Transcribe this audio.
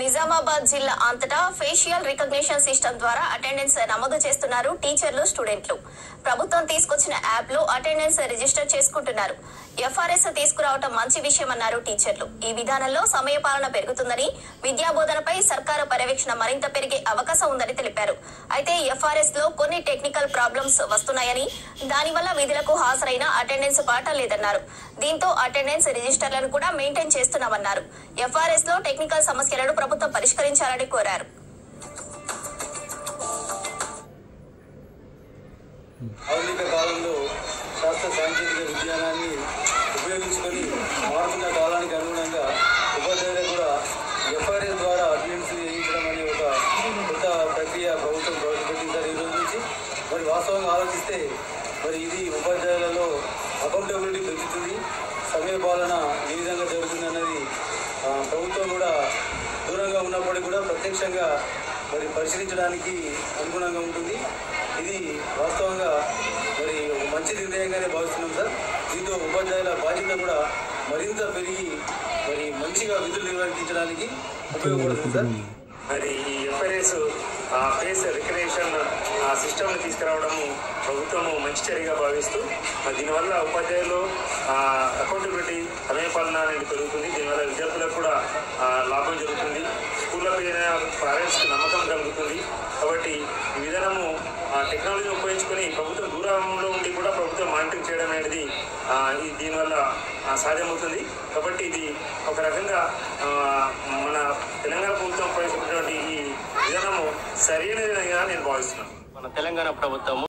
నిజామాబాద్ జిల్లా అంతటా facial recognition system ద్వారా అటెండెన్స్ నమోదు చేస్తున్నారు టీచర్లు, స్టూడెంట్లు. ప్రభుత్వం తీసుకొచ్చిన యాప్ లో అటెండెన్స్ రిజిస్టర్ చేసుకుంటున్నారు. ఎఫ్ఆర్ఎస్ తీసుకురావడం మంచి విషయమన్నారు టీచర్లు. ఈ విధానంలో సమయపాలన పెరుగుతుందని, విద్యాబోధనపై సర్కారు పర్యవేక్షణ మరింత పెరిగే అవకాశం ఉందని తెలిపారు. అయితే ఎఫ్ఆర్ఎస్ లో కొన్ని టెక్నికల్ ప్రాబ్లమ్స్ వస్తున్నాయని, దానివల్ల విధులకు హాజరైన అటెండెన్స్ పాఠం లేదన్నారు. దీంతో అటెండెన్స్ రిజిస్టర్లను కూడా మెయింటైన్ చేస్తున్నామన్నారు. ఎఫ్ఆర్ఎస్ లో టెక్నికల్ సమస్యలను ప్రభుత్వం పరిష్కరించాలని కోరారు. ఆధునిక కాలంలో శాస్త్ర సాంకేతిక విజ్ఞానాన్ని ఉపయోగించుకొని మారుతున్న కాలానికి అనుగుణంగా ఉపాధ్యాయులకు కూడా ఎఫ్ఆర్ఎస్ ద్వారా అటెండెన్స్ చేయించడం అనే ఒక కొత్త ప్రక్రియ ప్రభుత్వం ప్రవేశపెట్టింది. ఈ రోజు నుంచి మరి వాస్తవంగా ఆలోచిస్తే మరి ఇది ఉపాధ్యాయులలో అకౌంటబిలిటీ పెంచుతుంది. సమయపాలన ఏ విధంగా జరుగుతుంది అన్నది ప్రభుత్వం కూడా దూరంగా ఉన్నప్పటికీ కూడా ప్రత్యక్షంగా మరి పరిశీలించడానికి అనుగుణంగా ఉంటుంది. ఇది వాస్తవంగా మరి ఒక మంచి నిర్ణయంగానే భావిస్తున్నాం సార్. దీంతో ఉపాధ్యాయుల బాధ్యత కూడా మరింత పెరిగి మరి మంచిగా విధులు నిర్వర్తించడానికి ఉపయోగపడుతుంది సార్. మరి ఈ ఎఫ్ఆర్ఎస్ ఫేస్ రికగ్నిషన్ సిస్టమ్ని తీసుకురావడము ప్రభుత్వము మంచి చర్యగా భావిస్తూ దీనివల్ల ఉపాధ్యాయులు అకౌంటబిలిటీ, సమయపాలన అనేది పెరుగుతుంది. దీనివల్ల విద్యార్థులకు కూడా లాభం జరుగుతుంది. స్కూళ్ళ పైన పేరెంట్స్కి నమ్మకం కలుగుతుంది. కాబట్టి ఈ విధానము టెక్నాలజీని ఉపయోగించుకొని ప్రభుత్వం దూరంలో ఉండి కూడా ప్రభుత్వం మానిటరింగ్ చేయడం అనేది దీనివల్ల సాధ్యమవుతుంది. కాబట్టి ఇది ఒక రకంగా మన తెలంగాణ ప్రభుత్వం ప్రవేశపెట్టినటువంటి ఈ విధానము సరైనదిగా నేను భావిస్తున్నాను. మన తెలంగాణ ప్రభుత్వము